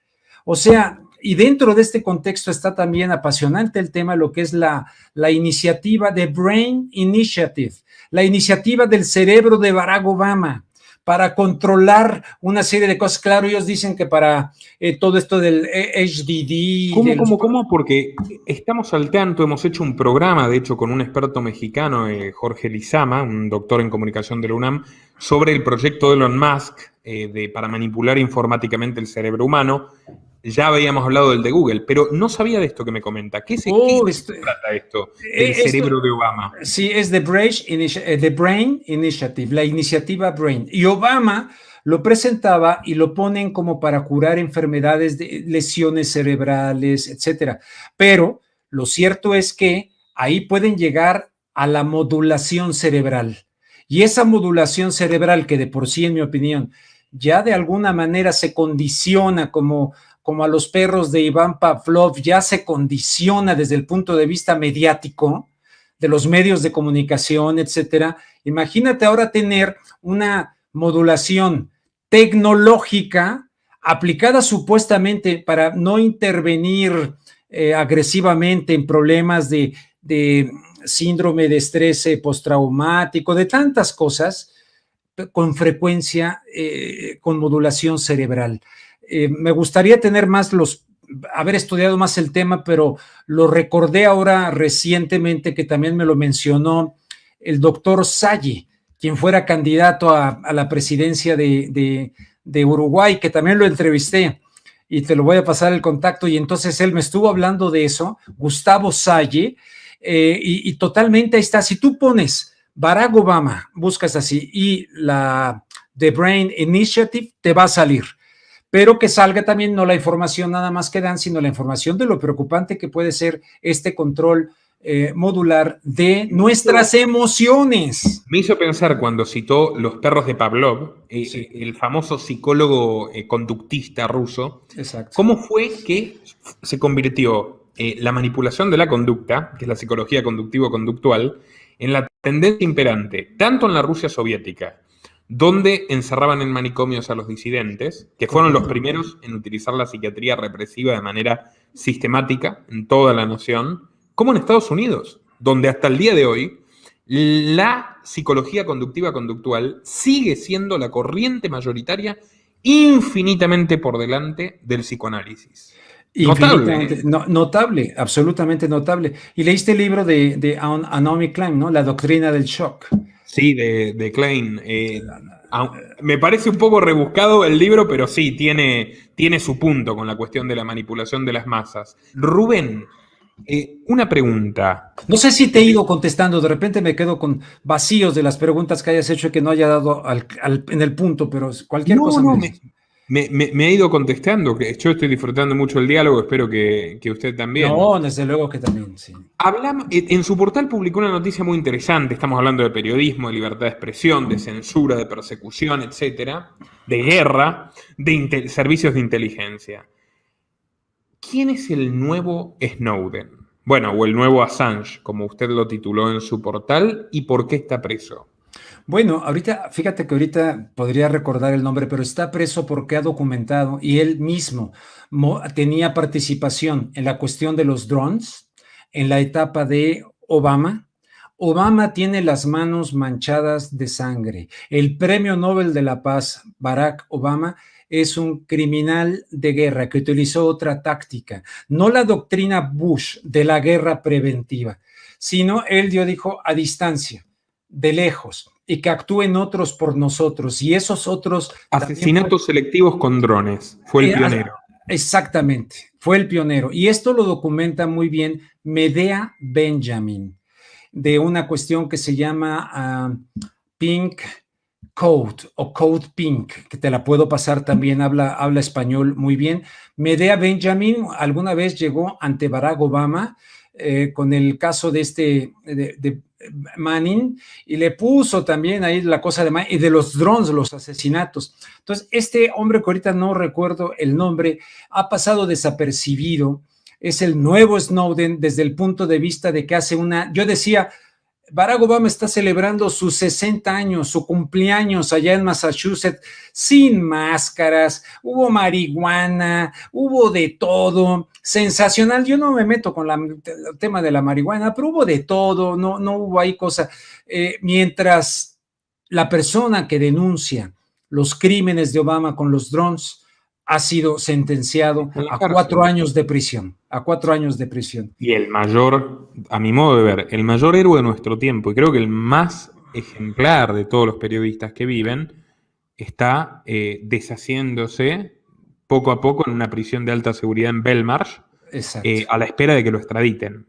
O sea, y dentro de este contexto está también apasionante el tema, lo que es la iniciativa de Brain Initiative, la iniciativa del cerebro de Barack Obama para controlar una serie de cosas. Claro, ellos dicen que para todo esto del HDD... ¿Cómo? Porque estamos al tanto, hemos hecho un programa, de hecho, con un experto mexicano, Jorge Lizama, un doctor en comunicación de la UNAM, sobre el proyecto de Elon Musk para manipular informáticamente el cerebro humano. Ya habíamos hablado del de Google, pero no sabía de esto que me comenta. ¿Qué se trata esto del cerebro de Obama? Sí, es The Brain Initiative, la iniciativa Brain. Y Obama lo presentaba y lo ponen como para curar enfermedades de lesiones cerebrales, etcétera. Pero lo cierto es que ahí pueden llegar a la modulación cerebral. Y esa modulación cerebral, que de por sí, en mi opinión, ya de alguna manera se condiciona como a los perros de Iván Pavlov, ya se condiciona desde el punto de vista mediático, de los medios de comunicación, etcétera. Imagínate ahora tener una modulación tecnológica aplicada supuestamente para no intervenir agresivamente en problemas de síndrome de estrés postraumático, de tantas cosas, con frecuencia, con modulación cerebral. Me gustaría tener haber estudiado más el tema, pero lo recordé ahora recientemente que también me lo mencionó el doctor Salle, quien fuera candidato a la presidencia de Uruguay, que también lo entrevisté y te lo voy a pasar el contacto, y entonces él me estuvo hablando de eso, Gustavo Salle, y totalmente ahí está. Si tú pones Barack Obama, buscas así, y la The Brain Initiative, te va a salir. Pero que salga también no la información nada más que dan, sino la información de lo preocupante que puede ser este control modular de nuestras emociones. Me hizo pensar cuando citó Los perros de Pavlov, Sí. el famoso psicólogo conductista ruso. Exacto. ¿Cómo fue que se convirtió la manipulación de la conducta, que es la psicología conductivo-conductual, en la tendencia imperante, tanto en la Rusia soviética, donde encerraban en manicomios a los disidentes, que fueron los primeros en utilizar la psiquiatría represiva de manera sistemática en toda la nación, como en Estados Unidos, donde hasta el día de hoy la psicología conductiva-conductual sigue siendo la corriente mayoritaria infinitamente por delante del psicoanálisis. Notable, notable, absolutamente notable. Y leíste el libro de Naomi Klein, ¿no? La doctrina del shock. Sí, de Klein. Me parece un poco rebuscado el libro, pero sí, tiene su punto con la cuestión de la manipulación de las masas. Rubén, una pregunta. No sé si te he ido contestando, de repente me quedo con vacíos de las preguntas que hayas hecho y que no haya dado en el punto, pero cualquier cosa. Me ha ido contestando, que yo estoy disfrutando mucho el diálogo, espero que usted también. No, desde luego que también, sí. En su portal publicó una noticia muy interesante, estamos hablando de periodismo, de libertad de expresión, de censura, de persecución, etcétera, de guerra, de servicios de inteligencia. ¿Quién es el nuevo Snowden? Bueno, o el nuevo Assange, como usted lo tituló en su portal, ¿y por qué está preso? Bueno, fíjate que ahorita podría recordar el nombre, pero está preso porque ha documentado y él mismo tenía participación en la cuestión de los drones en la etapa de Obama. Obama tiene las manos manchadas de sangre. El Premio Nobel de la Paz, Barack Obama, es un criminal de guerra que utilizó otra táctica, no la doctrina Bush de la guerra preventiva, sino él dijo a distancia, de lejos, y que actúen otros por nosotros, y esos otros... Asesinatos selectivos con drones, fue el pionero. Exactamente, fue el pionero, y esto lo documenta muy bien Medea Benjamin, de una cuestión que se llama Pink Code o Code Pink, que te la puedo pasar también, habla español muy bien. Medea Benjamin alguna vez llegó ante Barack Obama con el caso de Manning, y le puso también ahí la cosa de Manning y de los drones, los asesinatos. Entonces, este hombre que ahorita no recuerdo el nombre, ha pasado desapercibido, es el nuevo Snowden desde el punto de vista de que hace yo decía, Barack Obama está celebrando sus 60 años, su cumpleaños allá en Massachusetts, sin máscaras, hubo marihuana, hubo de todo, sensacional. Yo no me meto con el tema de la marihuana, pero hubo de todo, no hubo ahí cosa. Mientras la persona que denuncia los crímenes de Obama con los drones ha sido sentenciado a 4 años de prisión, Y el mayor, a mi modo de ver, el mayor héroe de nuestro tiempo, y creo que el más ejemplar de todos los periodistas que viven, está deshaciéndose poco a poco en una prisión de alta seguridad en Belmarsh, a la espera de que lo extraditen,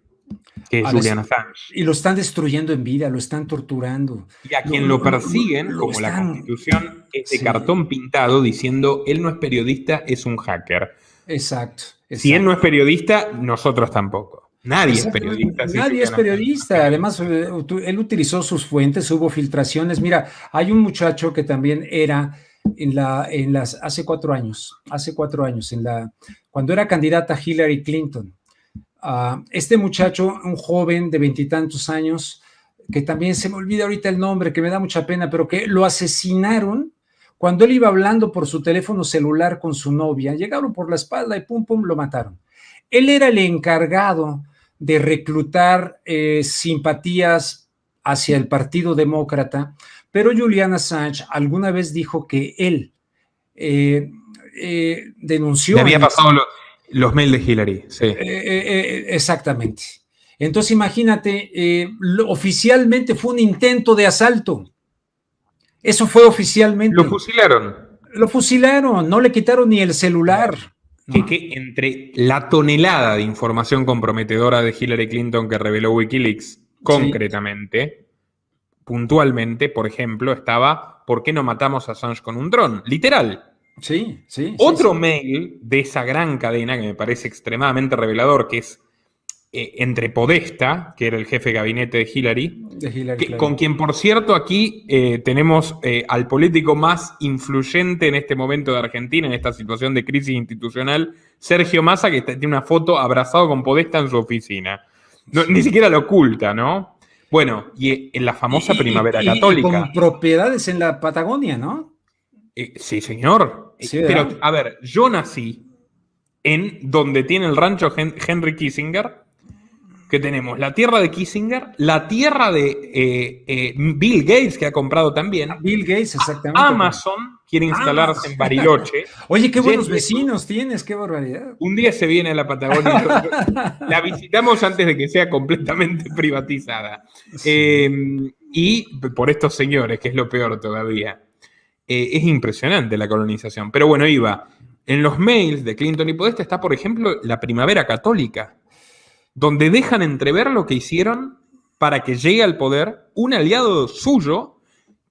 que es Julian Assange. Y lo están destruyendo en vida, lo están torturando. Y a quien lo persiguen, como la Constitución, es de cartón pintado diciendo, él no es periodista, es un hacker. Exacto. Si él no es periodista, nosotros tampoco. Nadie es periodista. Nadie es periodista. Además, él utilizó sus fuentes, hubo filtraciones. Mira, hay un muchacho que también era hace 4 años, cuando era candidata Hillary Clinton. Este muchacho, un joven de 20 y tantos años, que también se me olvida ahorita el nombre, que me da mucha pena, pero que lo asesinaron cuando él iba hablando por su teléfono celular con su novia. Llegaron por la espalda y pum, pum, lo mataron. Él era el encargado de reclutar simpatías hacia el Partido Demócrata, pero Julian Assange alguna vez dijo que él denunció... Le había pasado los mails de Hillary, sí. Exactamente. Entonces imagínate, oficialmente fue un intento de asalto. Eso fue oficialmente. Lo fusilaron. Lo fusilaron, no le quitaron ni el celular. Que entre la tonelada de información comprometedora de Hillary Clinton que reveló Wikileaks, concretamente, puntualmente, por ejemplo, estaba ¿por qué no matamos a Assange con un dron? Literal. Sí. Otro mail de esa gran cadena que me parece extremadamente revelador, que es entre Podesta, que era el jefe de gabinete de Hillary, claro. Con quien, por cierto, aquí tenemos al político más influyente en este momento de Argentina, en esta situación de crisis institucional, Sergio Massa, que tiene una foto abrazado con Podesta en su oficina. No, ni siquiera lo oculta, ¿no? Bueno, y en la famosa Primavera Católica. Y con propiedades en la Patagonia, ¿no? Sí, señor. Sí, pero, a ver, yo nací en donde tiene el rancho Henry Kissinger, que tenemos la tierra de Kissinger, la tierra de Bill Gates, que ha comprado también. Bill Gates, exactamente. Amazon quiere instalarse en Bariloche. Oye, qué buenos vecinos tienes, qué barbaridad. Un día se viene a la Patagonia. La visitamos antes de que sea completamente privatizada. Sí. Y por estos señores, que es lo peor todavía. Es impresionante la colonización. Pero bueno, en los mails de Clinton y Podesta está, por ejemplo, la Primavera Católica, donde dejan entrever lo que hicieron para que llegue al poder un aliado suyo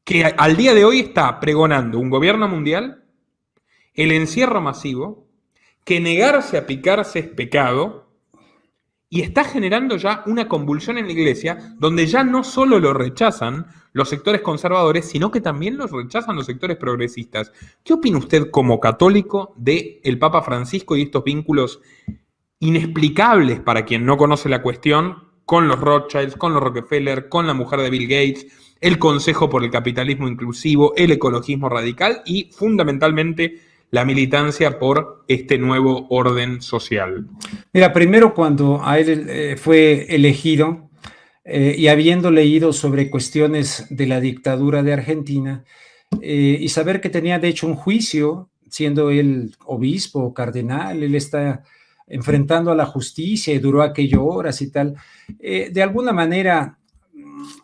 que al día de hoy está pregonando un gobierno mundial, el encierro masivo, que negarse a picarse es pecado, y está generando ya una convulsión en la iglesia donde ya no solo lo rechazan los sectores conservadores, sino que también los rechazan los sectores progresistas. ¿Qué opina usted como católico del Papa Francisco y estos vínculos inexplicables para quien no conoce la cuestión con los Rothschilds, con los Rockefeller, con la mujer de Bill Gates, el Consejo por el Capitalismo Inclusivo, el ecologismo radical y fundamentalmente la militancia por este nuevo orden social? Mira, primero cuando a él fue elegido y habiendo leído sobre cuestiones de la dictadura de Argentina y saber que tenía de hecho un juicio, siendo él obispo o cardenal, él está enfrentando a la justicia y duró aquello horas y tal, de alguna manera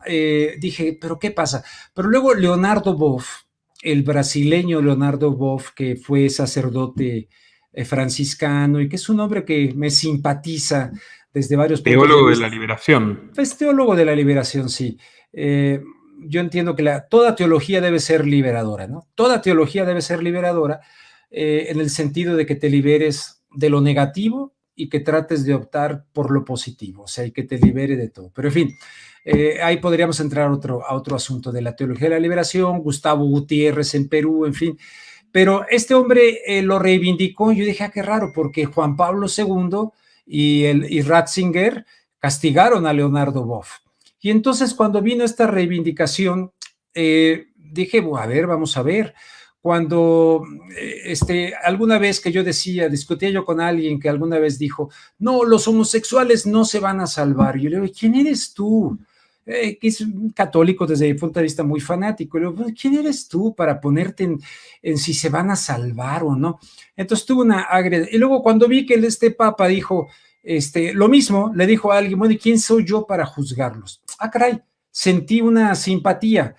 dije, ¿pero qué pasa? Pero luego Leonardo Boff, el brasileño Leonardo Boff, que fue sacerdote franciscano y que es un hombre que me simpatiza desde varios puntos de vista. Teólogo de la liberación. Pues teólogo de la liberación, sí. Yo entiendo que toda teología debe ser liberadora, ¿no? Toda teología debe ser liberadora en el sentido de que te liberes de lo negativo y que trates de optar por lo positivo, o sea, y que te libere de todo. Pero en fin, ahí podríamos entrar a otro asunto de la teología de la liberación, Gustavo Gutiérrez en Perú, en fin. Pero este hombre lo reivindicó. Yo dije, qué raro, porque Juan Pablo II y Ratzinger castigaron a Leonardo Boff. Y entonces cuando vino esta reivindicación, dije, a ver, vamos a ver. Cuando alguna vez que yo discutía yo con alguien que alguna vez dijo, no, los homosexuales no se van a salvar. Yo le digo, ¿quién eres tú? Que es un católico desde mi punto de vista muy fanático. Y le digo, ¿quién eres tú para ponerte en si se van a salvar o no? Entonces tuvo una agria. Y luego cuando vi que este papa dijo lo mismo, le dijo a alguien, bueno, ¿y quién soy yo para juzgarlos? Ah, caray, sentí una simpatía,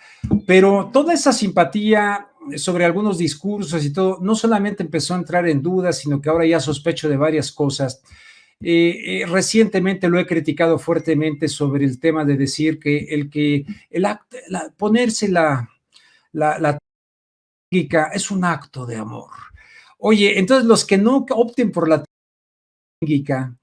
pero toda esa simpatía sobre algunos discursos y todo, no solamente empezó a entrar en dudas, sino que ahora ya sospecho de varias cosas. Recientemente lo he criticado fuertemente sobre el tema de decir que ponerse la técnica es un acto de amor. Oye, entonces los que no opten por la técnica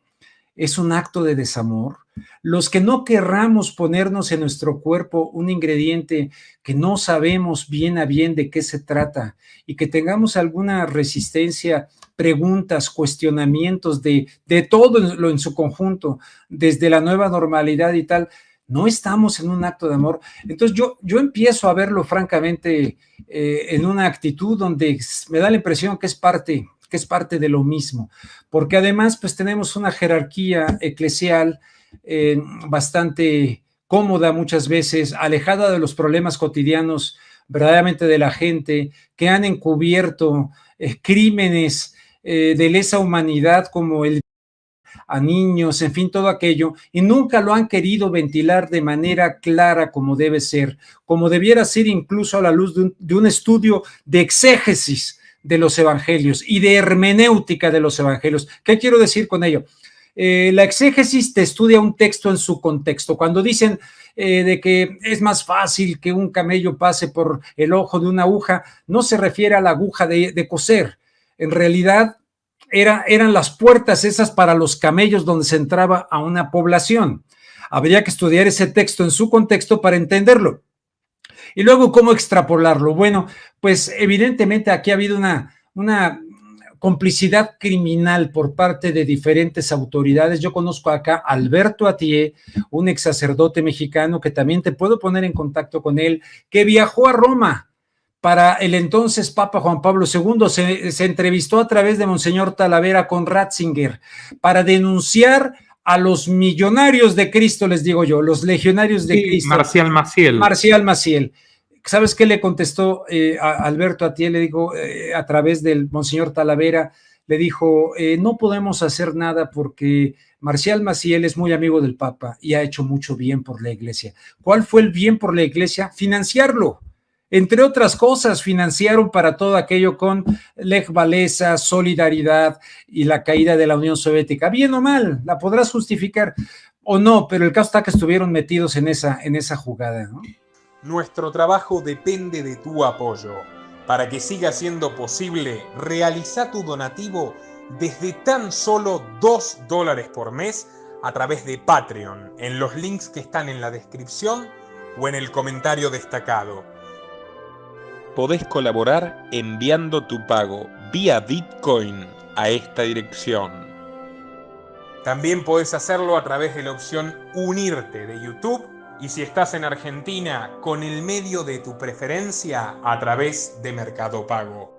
es un acto de desamor. Los que no querramos ponernos en nuestro cuerpo un ingrediente que no sabemos bien a bien de qué se trata y que tengamos alguna resistencia, preguntas, cuestionamientos de todo lo en su conjunto, desde la nueva normalidad y tal, no estamos en un acto de amor. Entonces yo empiezo a verlo francamente en una actitud donde me da la impresión que es parte de lo mismo, porque además pues tenemos una jerarquía eclesial bastante cómoda muchas veces, alejada de los problemas cotidianos verdaderamente de la gente, que han encubierto crímenes de lesa humanidad como a niños, en fin, todo aquello, y nunca lo han querido ventilar de manera clara como debe ser, como debiera ser incluso a la luz de un estudio de exégesis de los evangelios y de hermenéutica de los evangelios. ¿Qué quiero decir con ello? La exégesis te estudia un texto en su contexto. Cuando dicen de que es más fácil que un camello pase por el ojo de una aguja, no se refiere a la aguja de coser. En realidad eran las puertas esas para los camellos donde se entraba a una población. Habría que estudiar ese texto en su contexto para entenderlo. Y luego, ¿cómo extrapolarlo? Bueno, pues evidentemente aquí ha habido una complicidad criminal por parte de diferentes autoridades. Yo conozco acá a Alberto Atié, un ex sacerdote mexicano que también te puedo poner en contacto con él, que viajó a Roma para el entonces Papa Juan Pablo II, se entrevistó a través de Monseñor Talavera con Ratzinger para denunciar a los millonarios de Cristo, les digo yo, los legionarios de Cristo. Marcial Maciel. Marcial Maciel. ¿Sabes qué le contestó a Alberto Atié? Le dijo a través del Monseñor Talavera, le dijo, no podemos hacer nada porque Marcial Maciel es muy amigo del Papa y ha hecho mucho bien por la Iglesia. ¿Cuál fue el bien por la Iglesia? Financiarlo. Entre otras cosas, financiaron para todo aquello con Lech Walesa, Solidaridad y la caída de la Unión Soviética. Bien o mal, la podrás justificar o no, pero el caso está que estuvieron metidos en esa jugada, ¿no? Nuestro trabajo depende de tu apoyo. Para que siga siendo posible, realiza tu donativo desde tan solo $2 por mes a través de Patreon, en los links que están en la descripción o en el comentario destacado. Podés colaborar enviando tu pago vía Bitcoin a esta dirección. También podés hacerlo a través de la opción Unirte de YouTube y si estás en Argentina, con el medio de tu preferencia a través de Mercado Pago.